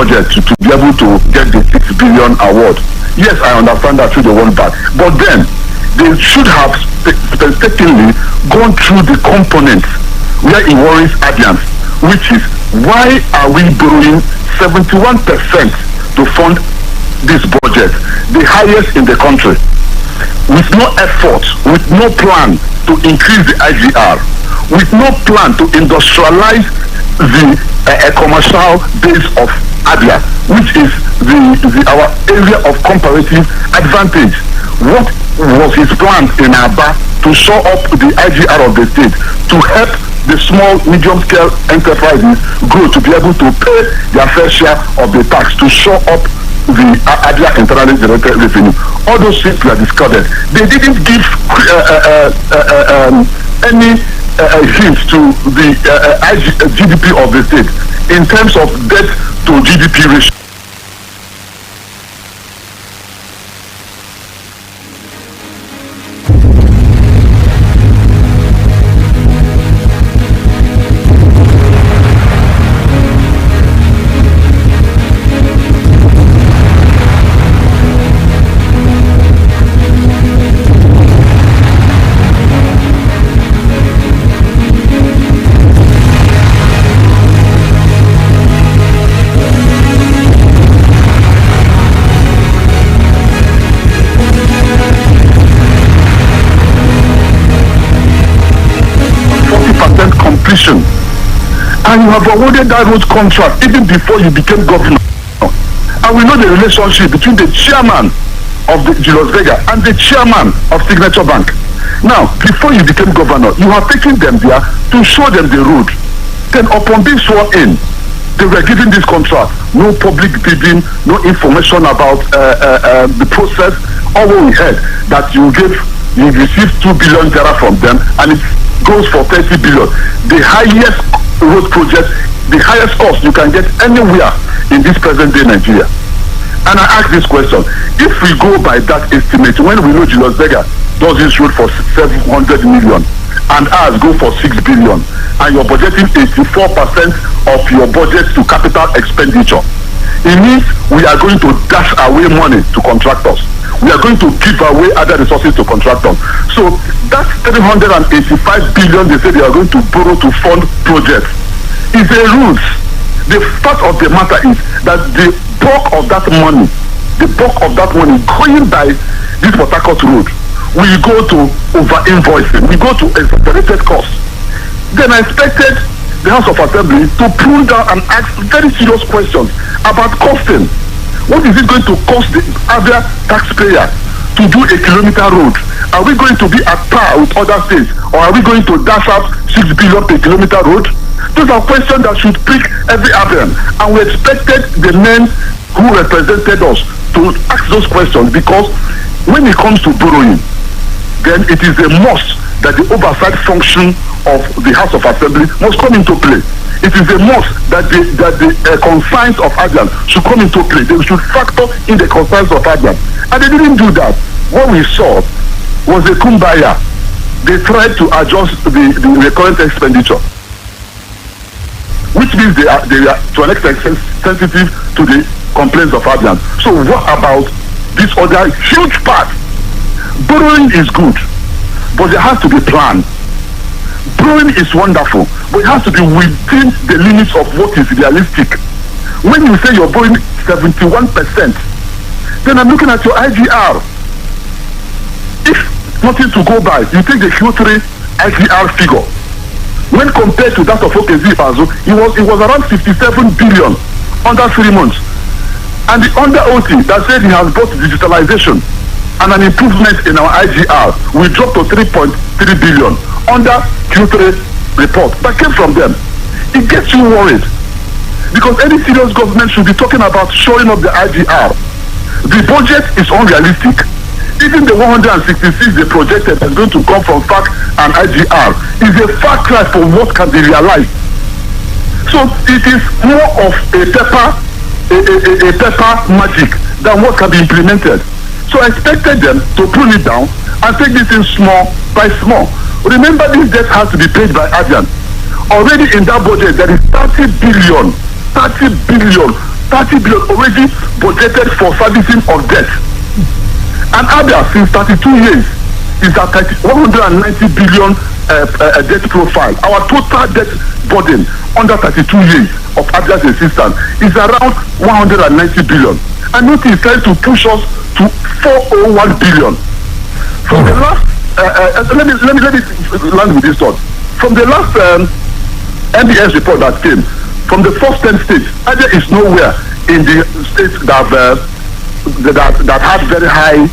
budget to be able to get the 6 billion award. Yes, I understand that through the one back, but then they should have painstakingly gone through the components where it worries Abians, which is why are we borrowing 71% to fund this budget, the highest in the country, with no effort, with no plan to increase the IGR, with no plan to industrialize the commercial base of Abia, which is our area of comparative advantage. What was his plan in Aba to show up the IGR of the state, to help the small, medium-scale enterprises grow, to be able to pay their fair share of the tax, to show up the Abia internally generated revenue? All those things were discarded. They didn't give any hint to the GDP of the state in terms of debt to GDP ratio. And you have awarded that road contract even before you became governor. And we know the relationship between the chairman of the Julius Vega and the chairman of Signature Bank. Now, before you became governor, you have taken them there to show them the road. Then upon being sworn in, they were given this contract. No public bidding, no information about the process. All we heard that you received 2 billion naira from them, and it goes for 30 billion. The highest road project, the highest cost you can get anywhere in this present day Nigeria. And I ask this question: if we go by that estimate, when we know Julius Vega does this road for 700 million and ours go for 6 billion, and you're budgeting 84% of your budget to capital expenditure, it means we are going to dash away money to contractors. We are going to give away other resources to contractors. So that 385 billion they say they are going to borrow to fund projects is a ruse. The fact of the matter is that the bulk of that money going by this Port Harcourt road will go to over-invoicing, we go to exaggerated costs. Then I expected the House of Assembly to pull down and ask very serious questions about costing. What is it going to cost the other taxpayer to do a kilometer road? Are we going to be at par with other states, or are we going to dash out 6 billion per kilometer road? Those are questions that should prick every Abian, and we expected the men who represented us to ask those questions, because when it comes to borrowing, then it is a must that the oversight function of the House of Assembly must come into play. It is a must that the concerns of Abian should come into play. They should factor in the concerns of Abian. And they didn't do that. What we saw was a kumbaya. They tried to adjust the recurrent expenditure, which means they are to an extent sensitive to the complaints of Abian. So what about this other huge part? Borrowing is good, but there has to be plan. Borrowing is wonderful, but it has to be within the limits of what is realistic. When you say you're borrowing 71%, then I'm looking at your IGR. If nothing to go by, you take the Q3 IGR figure. When compared to that of OKZ Fazo, it was around 57 billion under 3 months. And the under OT that said he has brought digitalization and an improvement in our IGR, we dropped to 3.3 billion under Q3 report that came from them. It gets you worried, because any serious government should be talking about shoring up the IGR. The budget is unrealistic. Even the 166 they projected is going to come from FAC and IGR is a far cry from what can be realized. So it is more of a paper magic than what can be implemented. So I expected them to pull it down and take this in small by small. Remember, this debt has to be paid by Abian. Already in that budget, there is 30 billion 30 billion already budgeted for servicing of debt. And Abia, since 32 years, is at 190 billion debt profile. Our total debt burden under 32 years of Abia's existence is around 190 billion. And nothing is trying to push us to 401 billion. From the last, let me land with this thought. From the last NBS report that came, from the first 10 states, Abia is nowhere in the states that have very high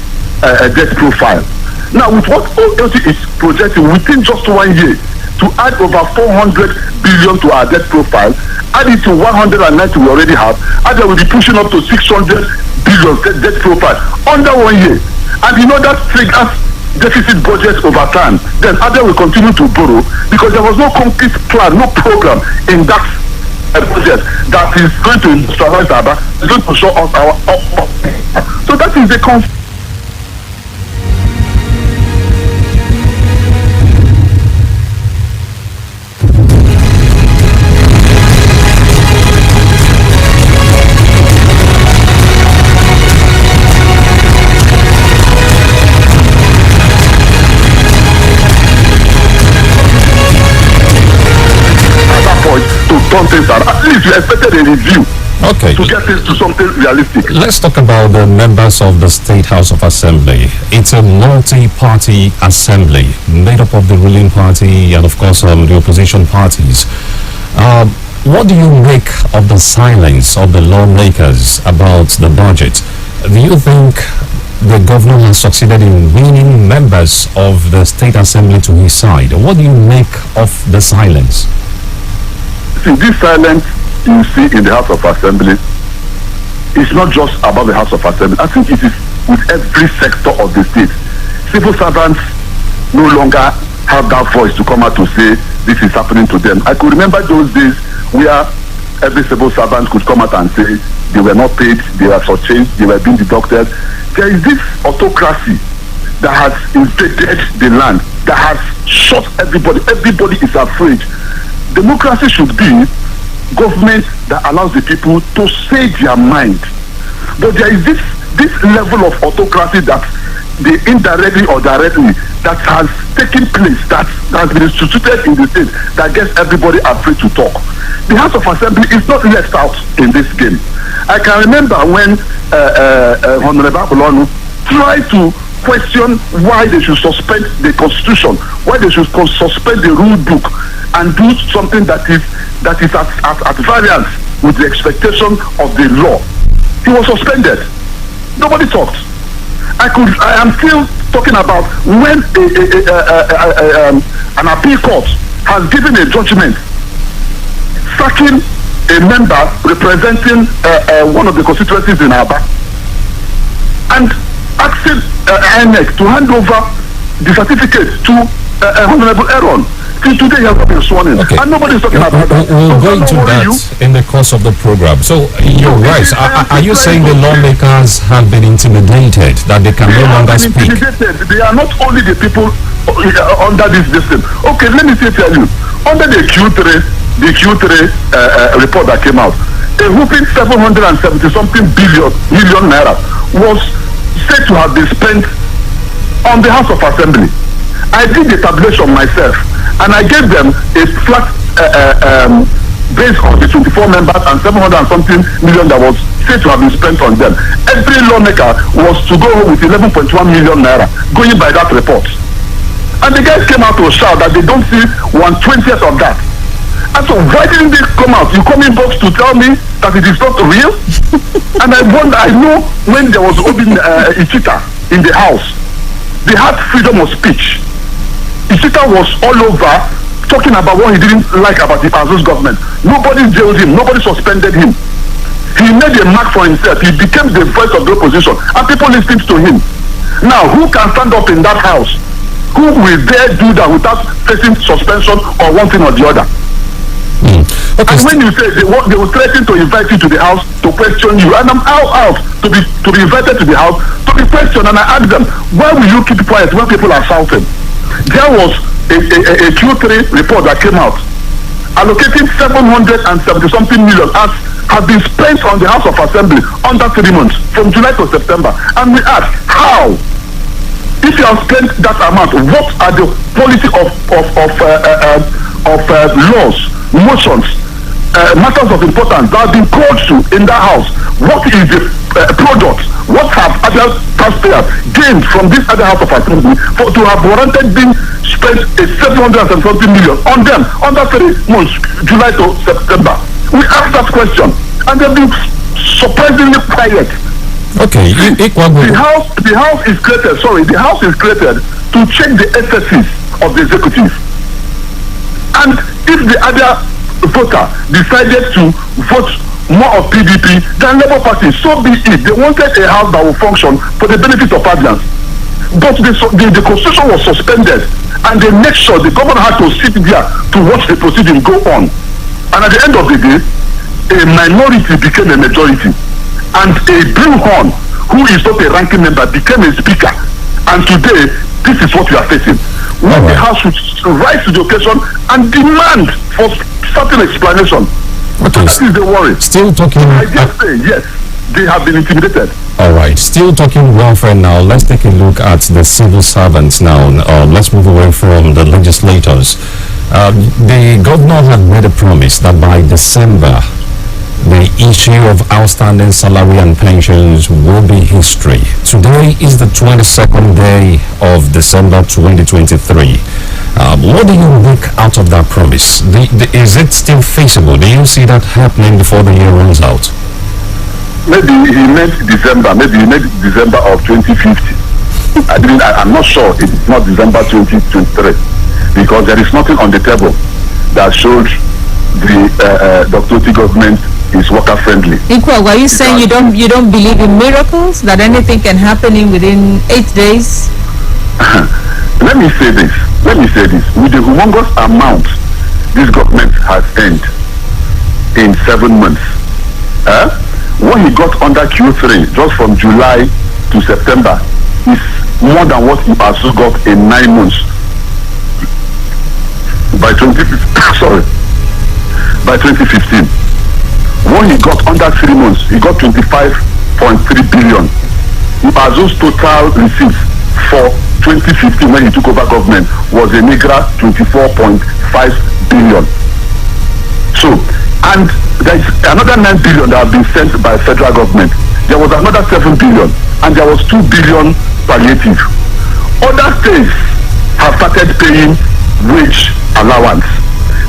debt profile. Now, with what OLC is projecting within just 1 year to add over 400 billion to our debt profile, add it to 190 we already have, Abia will be pushing up to 600 billion debt profile under 1 year. And you know that triggers deficit budget over time. Then Abia will continue to borrow because there was no concrete plan, no program in that budget that is going to industrialize Abia, is going to show us our so that is the conflict. At least you expected a review to get this to something realistic. Let's talk about the members of the State House of Assembly. It's a multi-party assembly made up of the ruling party and of course the opposition parties. What do you make of the silence of the lawmakers about the budget? Do you think the governor has succeeded in winning members of the State Assembly to his side? What do you make of the silence? See, this silence you see in the House of Assembly is not just about the House of Assembly. I think it is with every sector of the state. Civil servants no longer have that voice to come out to say this is happening to them. I could remember those days where every civil servant could come out and say they were not paid, they were shortchanged, they were being deducted. There is this autocracy that has invaded the land, that has shot everybody. Everybody is afraid. Democracy should be government that allows the people to say their mind. But there is this level of autocracy that they indirectly or directly that has taken place, that has been instituted in the state, that gets everybody afraid to talk. The House of Assembly is not left out in this game. I can remember when Honorable Bolonu tried to question why they should suspend the constitution, why they should suspend the rule book and do something that is at variance with the expectation of the law. He was suspended. Nobody talked. I am still talking about when an appeal court has given a judgment sacking a member representing one of the constituencies in Aba and asking INEC to hand over the certificate to Honorable Aaron. Till today he has not been sworn in. Okay. And nobody is talking about that. We'll go into that in the course of the program. So you're right. Are you saying the lawmakers have been intimidated, that they can no longer speak? They are not only the people under this system. Okay, let me tell you. Under the Q3 report that came out, a whooping 770 something million naira was said to have been spent on the House of Assembly. I did the tabulation myself, and I gave them a flat based on the 24 members and 700 and something million that was said to have been spent on them. Every lawmaker was to go home with 11.1 million naira, going by that report. And the guys came out to shout that they don't see 1/20th of that. And so why didn't they come out? You come in box to tell me that it is not real? And I wonder, I know when there was Obin Ichita in the house, they had freedom of speech. Ichita was all over talking about what he didn't like about the Azus government. Nobody jailed him, nobody suspended him. He made a mark for himself. He became the voice of the opposition, and people listened to him. Now, who can stand up in that house? Who will dare do that without facing suspension or one thing or the other? Okay. And when you say they will threaten to invite you to the house to question you, and I'm out to be invited to the house to be questioned, and I ask them, why will you keep quiet when people are shouting? There was a Q3 report that came out, allocating 770 something million has been spent on the House of Assembly under 3 months, from July to September. And we ask, how? If you have spent that amount, what are the policy of laws, motions, matters of importance that have been called to in that house? What is the product? What have other taxpayers gained from this other House of Assembly to have warranted being spent a 770 million on them under 3 months, July to September? We ask that question, and they've been surprisingly quiet. Okay, the house is created. Sorry, the house is created to check the excesses of the executive. And if the other voter decided to vote more of PDP than Labour Party, so be it. They wanted a house that will function for the benefit of Abians. But the constitution was suspended, and they made sure the governor had to sit there to watch the proceeding go on. And at the end of the day, a minority became a majority. And a blue horn, who is not a ranking member, became a speaker. And today, this is what we are facing. The House should rise to the occasion and demand for certain explanation. Okay. So that is the worry. Still talking. I just say, yes, they have been intimidated. All right. Still talking welfare now. Let's take a look at the civil servants now. Let's move away from the legislators. The governor had made a promise that by December, the issue of outstanding salary and pensions will be history. Today is the 22nd day of December 2023. What do you make out of that promise? Is it still feasible? Do you see that happening before the year runs out? Maybe he meant December. Maybe he meant December of 2050. I'm not sure. It's not December 2023, because there is nothing on the table that shows the Dr. T government is worker friendly. Ikwa, were you saying you don't believe in miracles, that anything can happen within 8 days? Let me say this. With the humongous amount this government has spent in 7 months, what he got under Q3 just from July to September is more than what he also got in 9 months. By 2015. When he got under 3 months, he got 25.3 billion. Azo's total receipts for 2015, when he took over government, was a meager 24.5 billion. So, and there is another 9 billion that have been sent by federal government. There was another 7 billion, and there was 2 billion palliative. Other states have started paying wage allowance.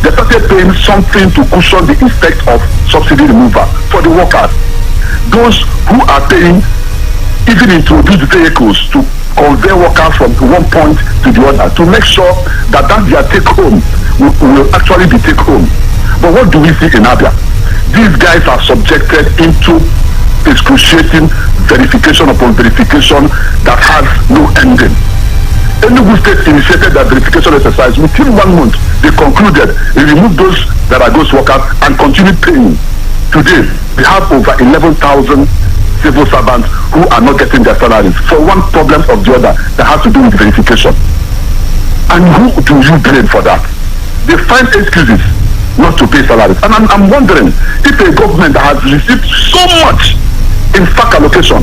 They started paying something to cushion the effect of subsidy removal for the workers. Those who are paying even introduced vehicles to convey workers from one point to the other to make sure that their take home will actually be take home. But what do we see in Abia? These guys are subjected into excruciating verification upon verification that has no ending. Enugu State initiated that verification exercise. Within 1 month, they concluded, they removed those that are ghost workers and continued paying. Today, we have over 11,000 civil servants who are not getting their salaries for one problem or the other that has to do with verification. And who do you blame for that? They find excuses not to pay salaries. And I'm wondering if a government that has received so much in fact allocation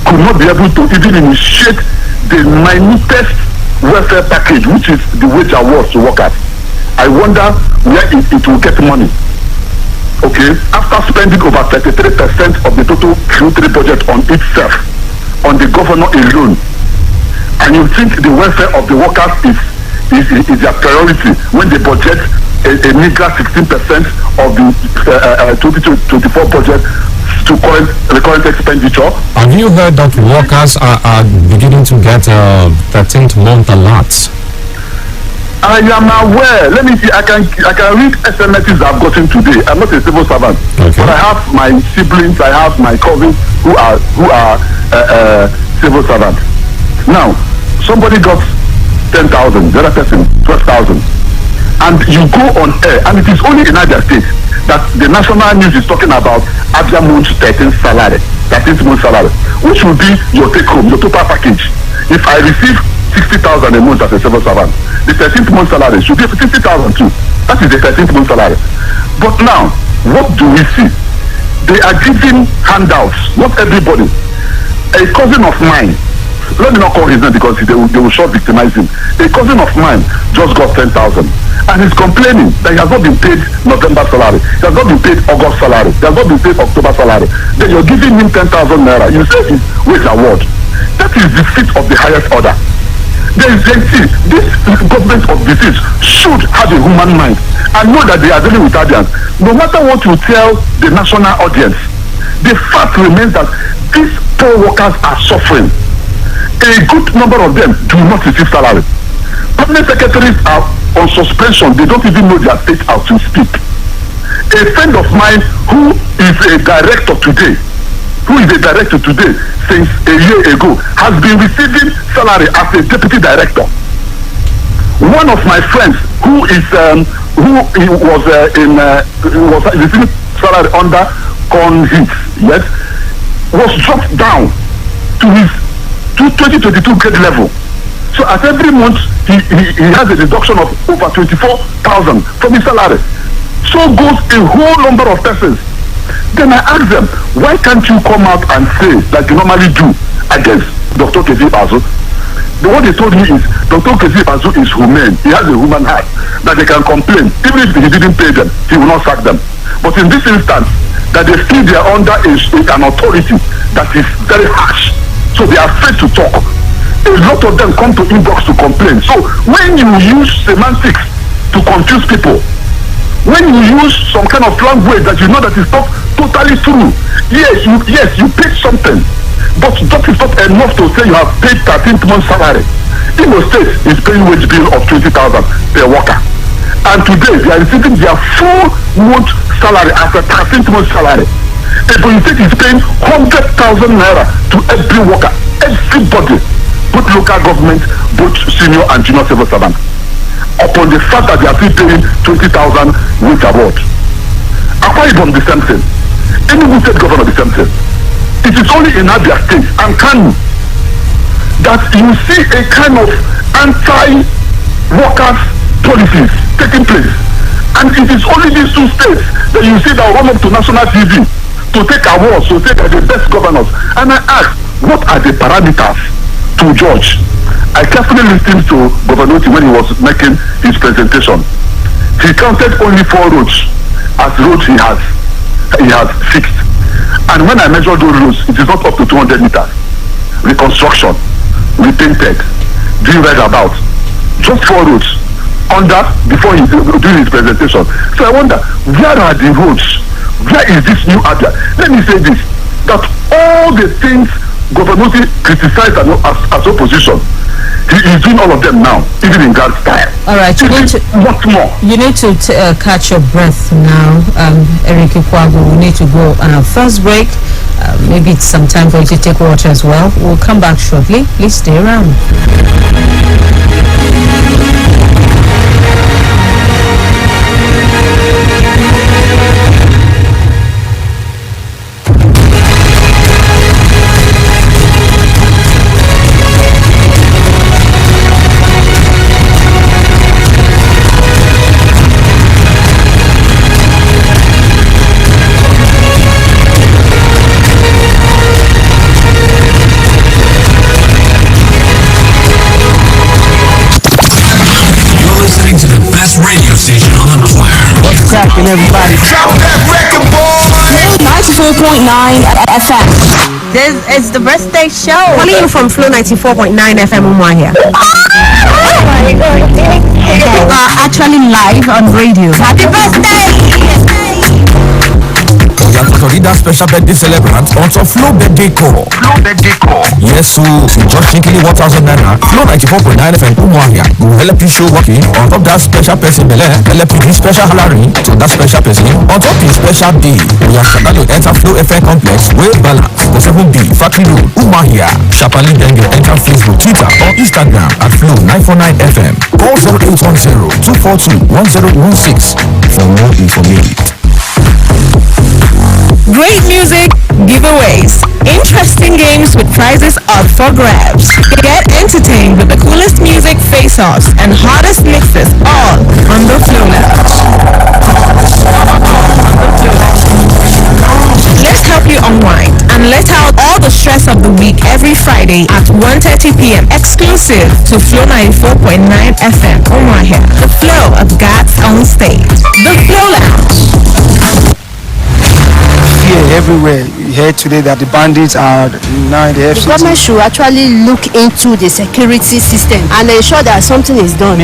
could not be able to even initiate the minutest welfare package, which is the wage awards to workers. I wonder where it will get money. Okay, after spending over 33% of the total Q3 budget on itself, on the governor alone, and you think the welfare of the workers is their priority when they budget a meager 16% of the 2024 budget to the current expenditure. Have you heard that workers are beginning to get 13th month alerts? I am aware. Let me see. I can read SMSs I've gotten today. I'm not a civil servant, but I have my siblings, I have my cousins who are civil servants. Now, somebody got 10,000, the other person 12,000, and you go on air, and it is only in Abia State that the national news is talking about Abia month 13th salary, 13th month salary, which will be your take home, your total package. If I receive 60,000 a month as a civil servant. The 13th month salary should be 60,000 too. That is the 13th month salary. But now, what do we see? They are giving handouts, not everybody. A cousin of mine, let me not call his name because they will short victimize him. A cousin of mine just got 10,000 and he's complaining that he has not been paid November salary, he has not been paid August salary, he has not been paid October salary. Then you're giving him 10,000 naira. You say it's wage award. That is the feat of the highest order. This government of disease should have a human mind and know that they are dealing with audience. No matter what you tell the national audience, the fact remains that these poor workers are suffering. A good number of them do not receive salary. Permanent secretaries are on suspension. They don't even know their state how to speak. A friend of mine who is a director today since a year ago has been receiving salary as a deputy director. One of my friends who was receiving salary under Conhit, yes, was dropped down to his 2022 grade level. So at every month he has a deduction of over 24,000 from his salary. So goes a whole number of persons. Then I asked them, why can't you come out and say, like you normally do, against Dr. Kezi Bazu? What they told me is, Dr. Kezi Bazu is humane. He has a human heart that they can complain. Even if he didn't pay them, he will not sack them. But in this instance, that they feel they are under an authority that is very harsh. So they are afraid to talk. A lot of them come to inbox to complain. So when you use semantics to confuse people, when you use some kind of language that you know that is not totally true, yes, you paid something, but that is not enough to say you have paid 13th month salary. Imo State is paying wage bill of 20,000 per worker, and today they are receiving their full month salary as a 13th month salary. Ebonyi State is paying 100,000 naira to every worker, everybody, both local government, both senior and junior civil servants, upon the fact that they are still paying 20,000 wage award. Akwa Ibom the same thing. Enugu State governor the same thing. It is only in Abia State and Kano that you see a kind of anti-workers policies taking place. And it is only these two states that you see that run up to national TV to take awards, to say that the best governors. And I ask, what are the parameters to judge? I carefully listened to Governor Oti when he was making his presentation. He counted only 4 roads as roads he has fixed. And when I measured those roads, it is not up to 200 meters. Reconstruction, repainted, doing right about. Just 4 roads under before he doing his presentation. So I wonder, where are the roads? Where is this new Abia? Let me say this, that all the things Governor Oti criticized as opposition, he is doing all of them now, even in God's style. All right, what more? You need to catch your breath now, Eric Ikwagu. We need to go on our first break. Maybe it's some time for you to take water as well. We'll come back shortly. Please stay around. Cracking everybody. Drop that record, boy. 94.9 FM. This is the birthday show. Calling you from Flow 94.9 FM Umahia. Oh my God. Actually live on radio. Happy birthday! To read that special birthday celebrant on top Flow Birthday Call. Yes, so just thinking 1,000 naira. Flow 94.9 FM Umahia will help you show working on top that special person bele. Help you give special salary to that special person on top his special day. We are Shadalo enter Flow FM complex way balance for 7B Factory Road Umahia. Sharply then you enter Facebook, Twitter or Instagram at Flow 949 FM. Call 0810 242 1016 for more information. Great music, giveaways, interesting games with prizes up for grabs. Get entertained with the coolest music, face-offs, and hottest mixes, all on the Flow Lounge. Let's help you unwind and let out all the stress of the week every Friday at 1:30 p.m. exclusive to Flow 94.9 FM. Omahia, the flow of God's own stage. The Flow Lounge. Fear everywhere. We heard today that the bandits are now in the The government should actually look into the security system and ensure that something is done.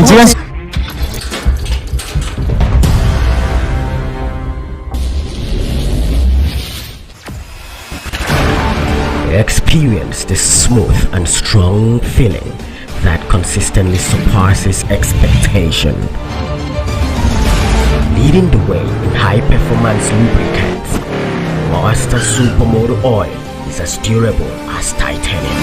Experience the smooth and strong feeling that consistently surpasses expectation. Leading the way in high-performance lubricants, Master Supermoto Oil is as durable as titanium.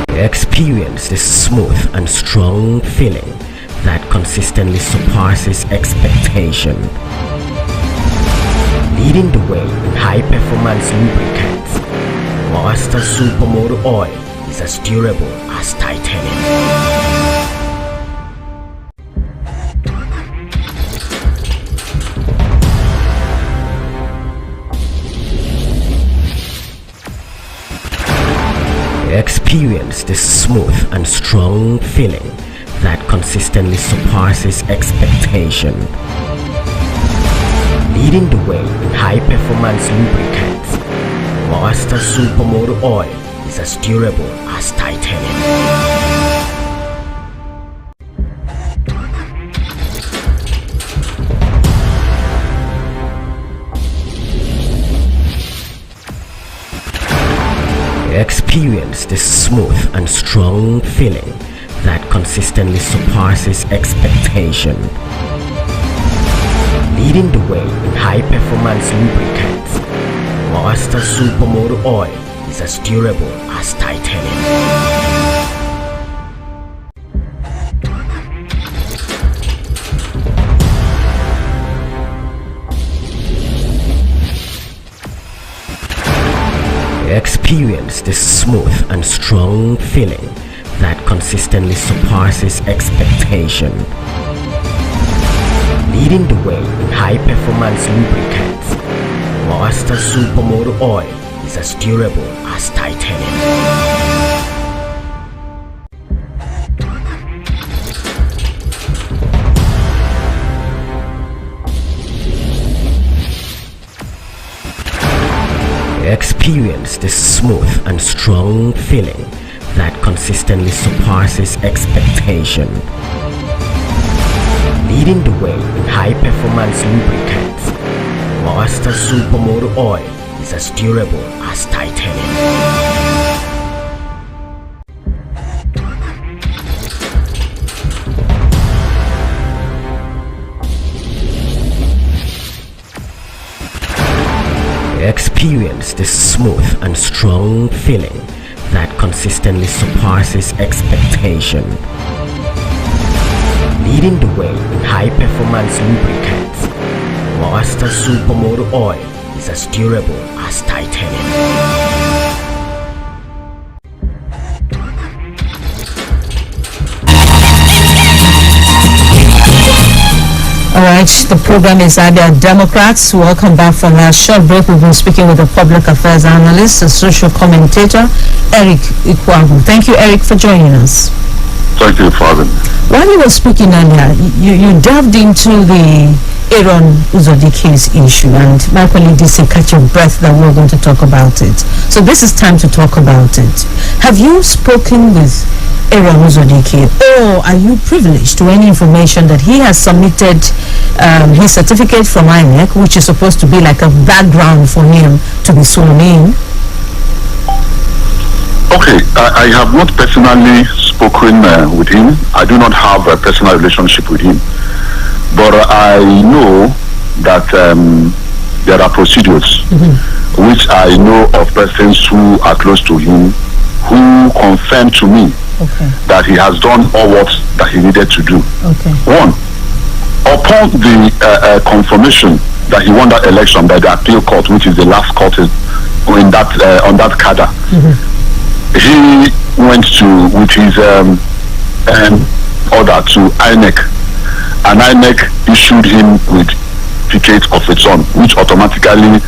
Experience the smooth and strong feeling that consistently surpasses expectation. Leading the way in high-performance lubricants, Master Supermoto Oil is as durable as titanium. Experience the smooth and strong feeling that consistently surpasses expectation. Leading the way in high-performance lubricants, Master Supermoto Oil is as durable as titanium. Experience the smooth and strong feeling that consistently surpasses expectation. Leading the way in high-performance lubricants, Master Supermoto Oil is as durable as titanium. Experience the smooth and strong feeling that consistently surpasses expectation. Leading the way in high-performance lubricants, Master Supermoto Oil is as durable as titanium. Experience the smooth and strong feeling that consistently surpasses expectation. Leading the way in high-performance lubricants, Master Supermoto Oil is as durable as titanium. Experience the smooth and strong feeling that consistently surpasses expectation. Leading the way in high-performance lubricants, Master Supermoto Oil is as durable as titanium. Alright, the program is Abia Democrats. Welcome back from our short break. We've been speaking with the public affairs analyst and social commentator, Eric Ikwagu. Thank you, Eric, for joining us. Thank you for having me. While you were speaking earlier, you delved into the Aaron Uzodike's issue, and my colleague did say catch your breath that we're going to talk about it. So this is time to talk about it. Have you spoken with Aaron Uzodike, or are you privileged to any information that he has submitted his certificate from INEC, which is supposed to be like a background for him to be sworn in? Okay, I have not personally spoken with him. I do not have a personal relationship with him. But I know that there are procedures which I know of persons who are close to him who confirm to me that he has done all what that he needed to do. One, upon the confirmation that he won that election by the appeal court, which is the last court in that on that cadre, he went to with his order to INEC, and INEC issued him with ticket of its own, which automatically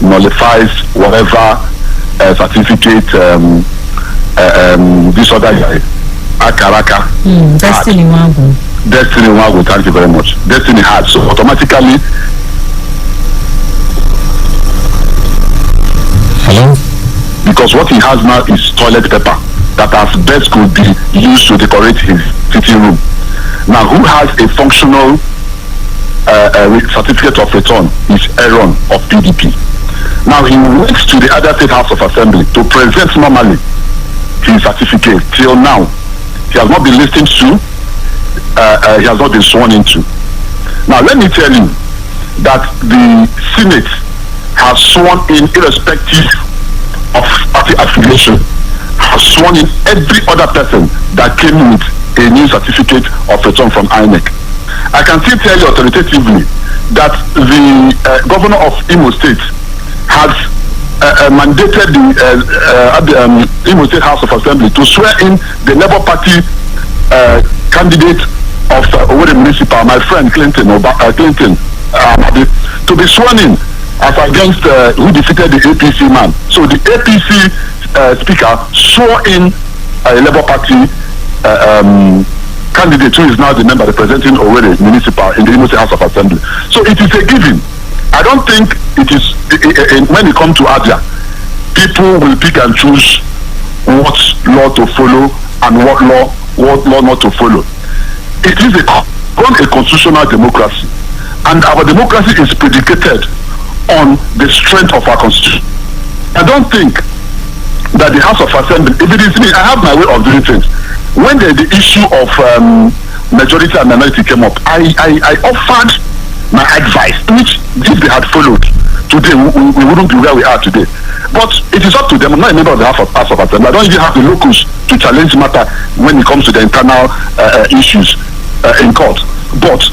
nullifies whatever certificate this other guy, Akaraka, Destiny Wago. Destiny Wago, thank you very much. Destiny had, so automatically. Hello? Because what he has now is toilet paper that as best could be used to decorate his sitting room. Now, who has a functional certificate of return is Aaron of PDP. Now, he went to the Abia State House of Assembly to present normally his certificate. Till now, he has not been listened to, he has not been sworn into. Now, let me tell you that the Senate has sworn in, irrespective of party affiliation, has sworn in every other person that came with a new certificate of return from INEC. I can still tell you authoritatively that the governor of Imo State has mandated the Imo State House of Assembly to swear in the Labour Party candidate of Owerri Municipal, my friend Clinton, to be sworn in as against who defeated the APC man. So the APC speaker swore in a Labour Party candidate who is now the member representing Owerri Municipal in the Imo State House of Assembly. So it is a given. I don't think it is, when it comes to Abia, people will pick and choose what law to follow and what law not to follow. It is a constitutional democracy, and our democracy is predicated on the strength of our constitution. I don't think that the House of Assembly, if it is me, I have my way of doing things. When the issue of majority and minority came up, I offered my advice, which if they had followed today, we wouldn't be where we are today. But it is up to them. I'm not a member of the House of Assembly. I don't even have the locus to challenge matter when it comes to the internal issues in court. But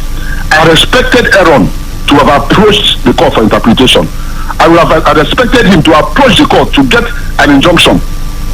I respected Aaron to have approached the court for interpretation. I respected him to approach the court to get an injunction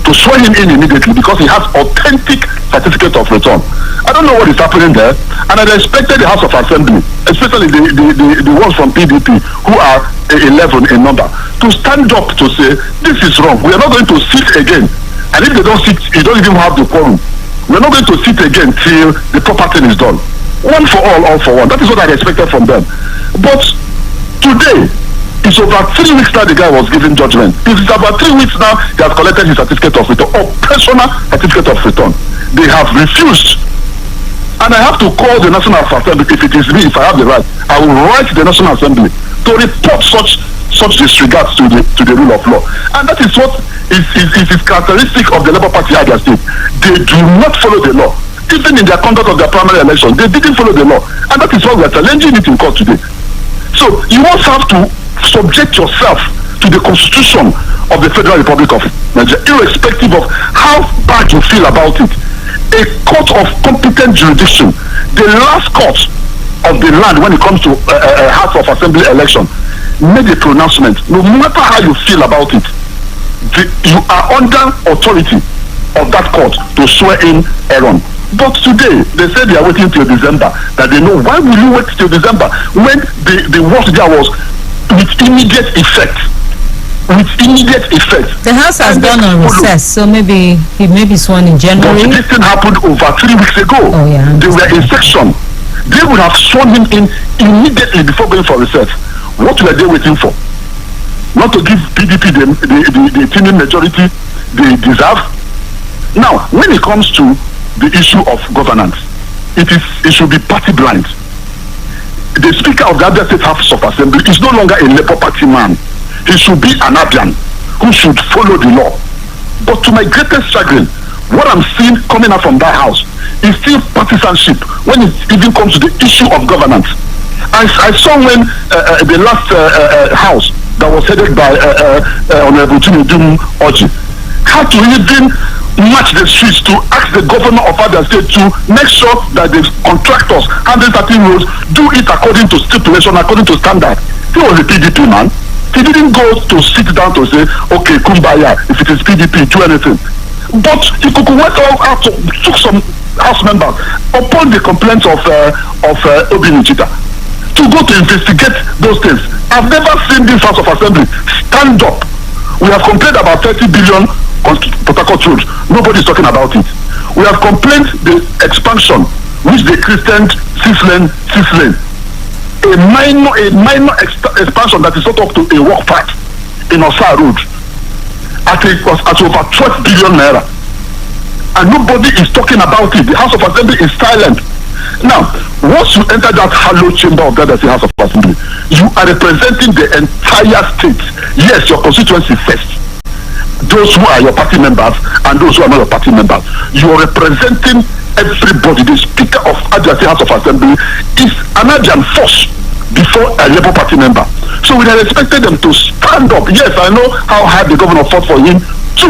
to swear him in immediately because he has authentic certificate of return. I don't know what is happening there, and I respected the House of Assembly, especially the ones from PDP who are 11 in number, to stand up to say this is wrong. We are not going to sit again, and if they don't sit, you don't even have the quorum. We are not going to sit again till the proper thing is done. One for all for one. That is what I expected from them. But today, it's over 3 weeks now the guy was given judgment. It's about 3 weeks now he has collected his certificate of return, or personal certificate of return. They have refused. And I have to call the National Assembly, if it is me, if I have the right, I will write the National Assembly to report such disregards to the rule of law. And that is what is characteristic of the Labour Party Abia State. They do not follow the law. Even in their conduct of their primary election, they didn't follow the law. And that is why we are challenging it in court today. So you also have to subject yourself to the Constitution of the Federal Republic of Nigeria, irrespective of how bad you feel about it. A court of competent jurisdiction, the last court of the land when it comes to House of Assembly election, made a pronouncement. No matter how you feel about it, you are under authority of that court to swear in Aaron. But today, they say they are waiting till December. That they know, why will you wait till December when the work there was with immediate effect? With immediate effect. The House has gone on recess, so maybe he may be sworn in January. But this thing happened over 3 weeks ago. Oh, yeah, they were in section. They would have sworn him in immediately before going for recess. What were they waiting for? Not to give PDP the teaming majority they deserve? Now, when it comes to the issue of governance, it should be party blind. The Speaker of the Abia State House of Assembly is no longer a Labour Party man. He should be an Abian who should follow the law. But to my greatest chagrin, what I'm seeing coming out from that house is still partisanship when it even comes to the issue of governance. I saw when the last house that was headed by Honorable Tunudum Oji had to even match the streets to ask the governor of Abia State to make sure that the contractors handling certain roads do it according to stipulation, according to standard. He was a PDP man. He didn't go to sit down to say, okay, kumbaya, if it is PDP, do anything. But he went out, took some house members upon the complaints of Obi Nchita to go to investigate those things. I've never seen this House of Assembly stand up. We have complained about 30 billion on Port Harcourt Road. Nobody's talking about it. We have complained the expansion, which they christened 6 lane. A minor expansion that is sort of to a walk path in Osa Road at over 12 billion naira. And nobody is talking about it. The House of Assembly is silent. Now, once you enter that hallowed chamber of God as the House of Assembly, you are representing the entire state. Yes, your constituency first. Those who are your party members and those who are not your party members. You are representing everybody. The Speaker of Abia State House of Assembly is an Abia force before a Labour Party member. So we had expected them to stand up. Yes, I know how hard the governor fought for him to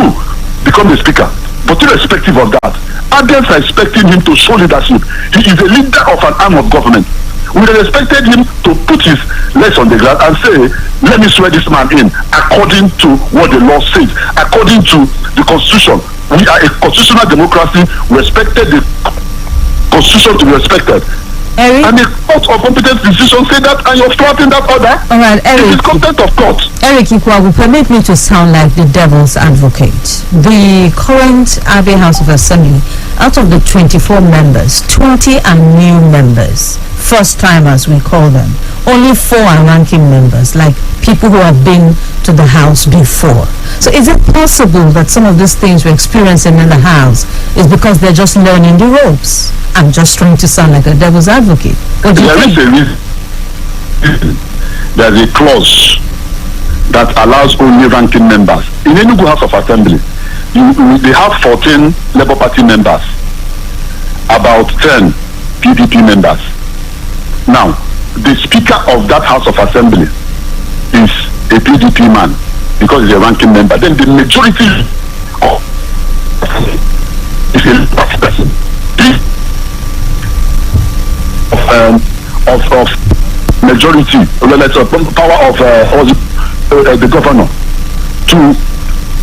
become the Speaker. But irrespective of that, Abians are expecting him to show leadership. He is a leader of an arm of government. We had expected him to put his legs on the ground and say, let me swear this man in according to what the law says, according to the Constitution. We are a constitutional democracy. We expected the Constitution to be respected. Eric? And the court of competence decision say that, and you're flouting that order. All right, Eric. It is contempt of court. Eric Ikwagu, permit me to sound like the devil's advocate. The current Abia House of Assembly, out of the 24 members, 20 are new members. First timers, we call them. Only 4 are ranking members, like people who have been to the House before. So is it possible that some of these things we're experiencing in the House is because they're just learning the ropes? I'm just trying to sound like a devil's advocate. What do you think? There's a clause that allows only ranking members. In Enugu House of Assembly, they have 14 Labour Party members, about 10 PDP members. Now, the Speaker of that House of Assembly is a PDP man because he's a ranking member. Then the majority of is a person of majority, let's say power of the governor to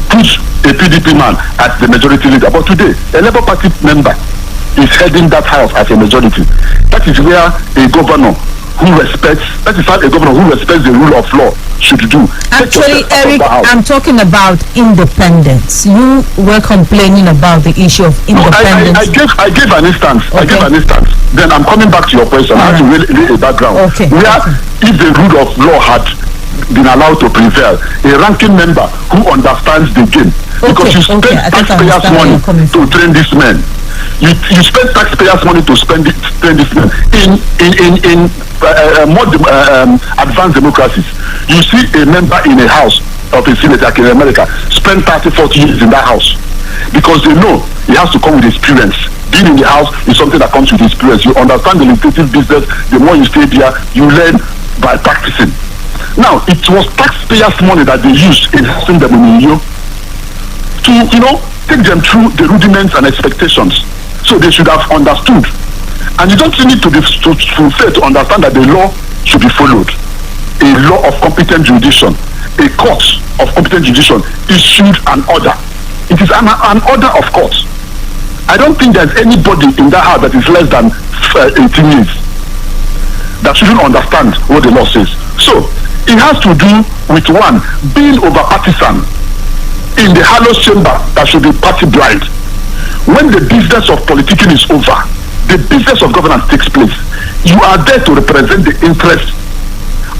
push a PDP man as the majority leader. But today, a Labour Party member is heading that house as a majority. That is where a governor who respects, that is how a governor who respects the rule of law should do. Actually, Eric, I'm talking about independence. You were complaining about the issue of independence. No, I gave an instance. Okay. I gave an instance. Then I'm coming back to your question. I have to lay a background. Okay. Where if the rule of law had been allowed to prevail, a ranking member who understands the game, because you spend taxpayers' money to train these men. You spend taxpayers' money to train these men in more advanced democracies. You see a member in a house of a senate like in America spend 30-40 years in that house because they know he has to come with experience. Being in the house is something that comes with experience. You understand the legislative business. The more you stay there, you learn by practicing. Now, it was taxpayers' money that they used in housing them in New York to, take them through the rudiments and expectations. So they should have understood. And you don't need to fail to understand that the law should be followed. A law of competent jurisdiction, a court of competent jurisdiction issued an order. It is an order of court. I don't think there's anybody in that house that is less than 18 years that shouldn't understand what the law says. So it has to do with one, being over partisan in the hallowed chamber that should be party blind. When the business of politicking is over, the business of governance takes place. You are there to represent the interests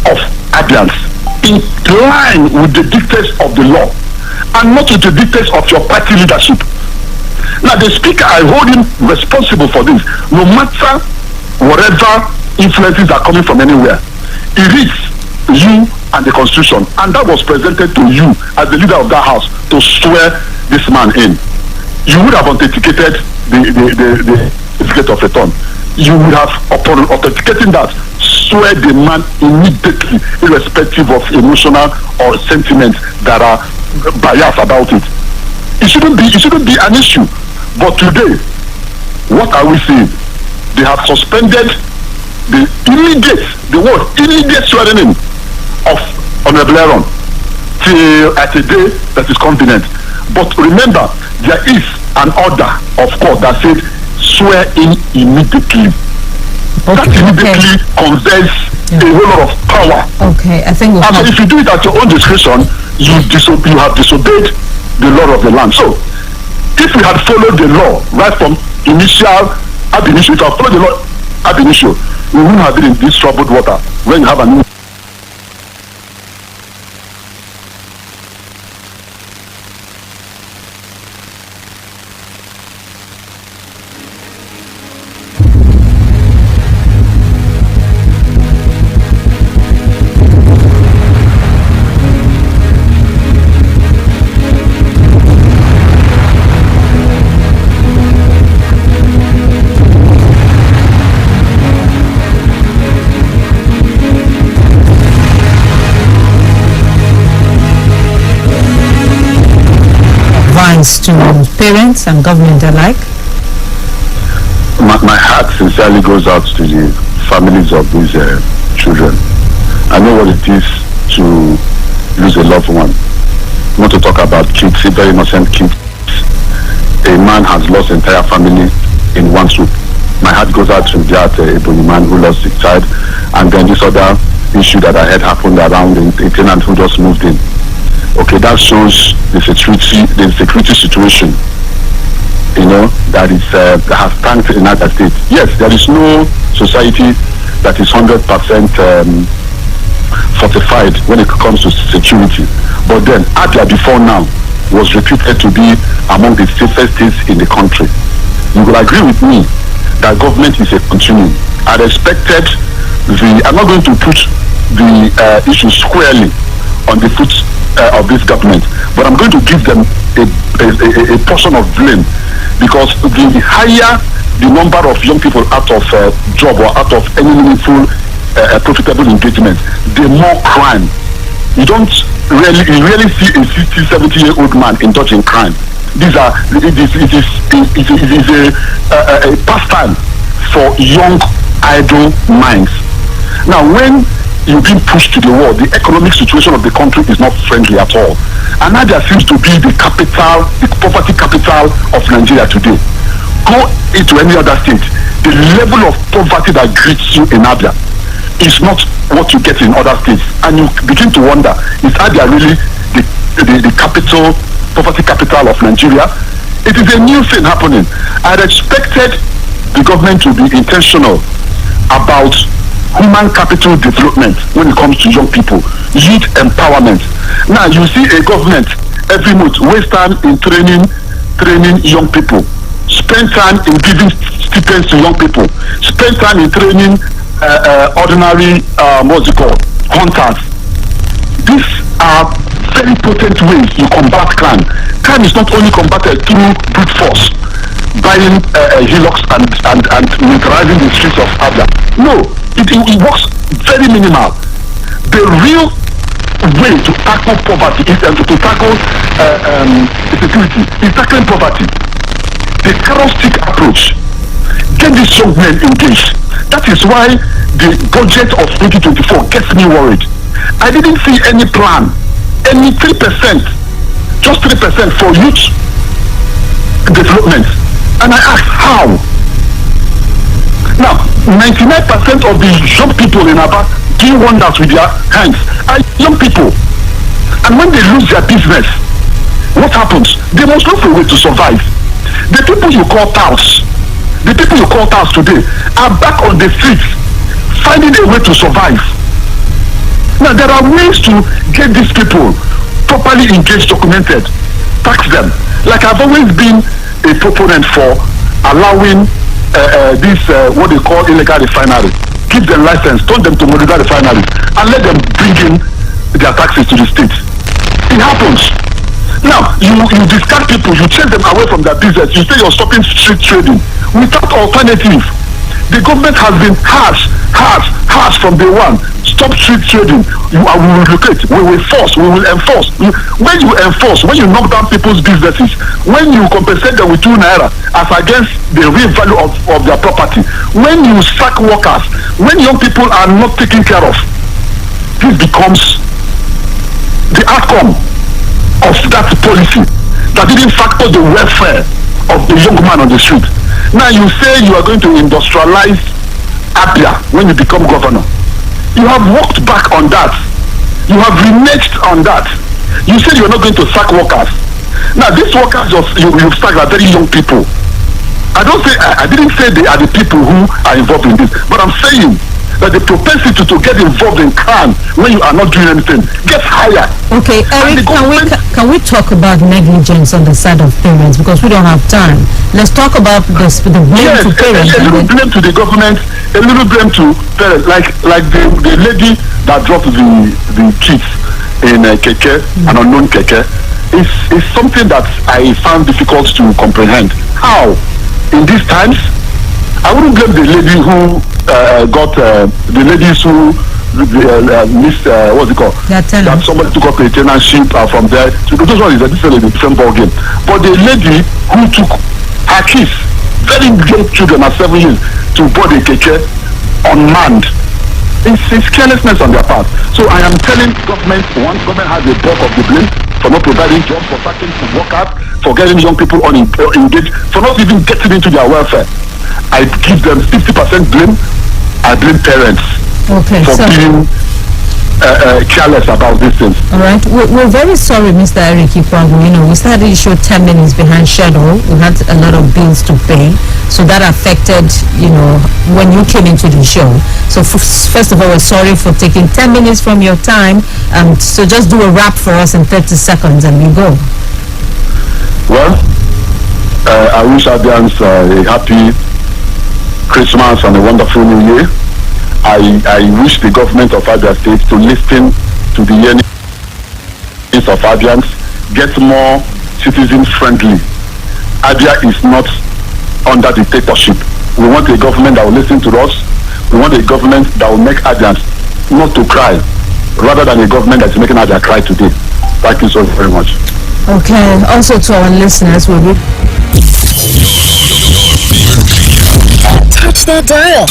of Abians in line with the dictates of the law and not with the dictates of your party leadership. Now the speaker, I hold him responsible for this. No matter whatever influences are coming from anywhere, he reads you and the constitution, and that was presented to you as the leader of that house to swear this man in. You would have authenticated the certificate of return. You would have, upon authenticating that, swear the man immediately, irrespective of emotional or sentiments that are biased about it. It shouldn't be an issue. But today, what are we seeing? They have suspended the immediate swearing in of Honorable Aaron till at a day that is convenient. But remember, there is an order of court that says swear in immediately. That immediately conveys a whole lot of power. Okay, I think and so if you do it at your own discretion, you have disobeyed the law of the land. So if we had followed the law right from initial ab initio, if we had followed the law ab initio, we wouldn't have been in this troubled water when you have an to parents and government alike? My heart sincerely goes out to the families of these children. I know what it is to lose a loved one. Not to talk about kids, very innocent kids. A man has lost entire family in one swoop. My heart goes out to that Ebony man who lost his child, and then this other issue that I had happened around a tenant who just moved in. Okay, that shows the security situation, that is that has tanked in other states. Yes, there is no society that is 100% fortified when it comes to security. But then, Abia before now was reputed to be among the safest states in the country. You will agree with me that government is a continuum. I expected I'm not going to put the issue squarely on the foot of this government, but I'm going to give them a portion of blame, because the higher the number of young people out of job or out of any meaningful profitable engagement, the more crime. You rarely see a 60, 70-year-old man indulging crime. It is a pastime for young idle minds. Now, when you've been pushed to the wall, the economic situation of the country is not friendly at all. And Abia seems to be the poverty capital of Nigeria today. Go into any other state, the level of poverty that greets you in Abia is not what you get in other states. And you begin to wonder, is Abia really the poverty capital of Nigeria? It is a new thing happening. I had expected the government to be intentional about human capital development when it comes to young people, youth empowerment. Now you see a government every month waste time in training young people, spend time in giving stipends to young people, spend time in training ordinary hunters. These are very potent ways you combat crime. Crime is not only combated through brute force, buying hillocks and militarizing the streets of Abia. No, it works very minimal. The real way to tackle poverty is to tackle insecurity is tackling poverty. The carrot stick approach. Get these young men engaged. That is why the budget of 2024 gets me worried. I didn't see any plan, any 3%, just 3% for youth development. And I asked how. Now, 99% of the young people in Aba doing wonders with their hands are young people. And when they lose their business, what happens? They must look for a way to survive. The people you call touts today are back on the streets, finding a way to survive. Now, there are ways to get these people properly engaged, documented, tax them. Like I've always been a proponent for allowing this what they call illegal refinery. Give them license, turn them to modular refineries, and let them bring in their taxes to the state. It happens. Now, you discard people, you chase them away from their business, you say you're stopping street trading without alternative. The government has been harsh from day one. Stop street trading. We will relocate. We will force. We will enforce. When you enforce, when you knock down people's businesses, when you compensate them with 2 naira as against the real value of their property, when you sack workers, when young people are not taken care of, this becomes the outcome of that policy that didn't factor the welfare of the young man on the street. Now you say you are going to industrialize Abia when you become governor. You have walked back on that. You have reneged on that. You said you're not going to sack workers. Now these workers you've sacked are very young people. I didn't say they are the people who are involved in this, but I'm saying that the propensity to get involved in crime when you are not doing anything gets higher. Okay, Eric, can we talk about negligence on the side of parents, because we don't have time? Let's talk about the blame to parents. A little blame to the government, a little blame to parents, like the lady that dropped the kids in keke, an unknown keke, is something that I found difficult to comprehend. How in these times? I wouldn't blame the lady who got the ladies who missed what's it called? That somebody took up a tenantship from there. So this one is a different ball game. But the lady who took her kids, very young children at 7 years, to board a keke unmanned, it's carelessness on their part. So I am telling government has a bulk of the blame for not providing jobs, for starting to work out, for getting young people engaged, for not even getting into their welfare. I give them 50% blame. I blame parents for being careless about these things. All right. We're very sorry, Mr. Eric Ikwagu. We started the show 10 minutes behind schedule. We had a lot of bills to pay. So that affected, when you came into the show. So first of all, we're sorry for taking 10 minutes from your time. So just do a wrap for us in 30 seconds and we go. Well, I wish Abians a happy Christmas and a wonderful New Year. I wish the government of Abia State to listen to the yearnings of Abians, get more citizen-friendly. Abia is not under dictatorship. We want a government that will listen to us. We want a government that will make Abians not to cry, rather than a government that's making Abia cry today. Thank you so very much. Okay. Also to our listeners, we will touch that dial.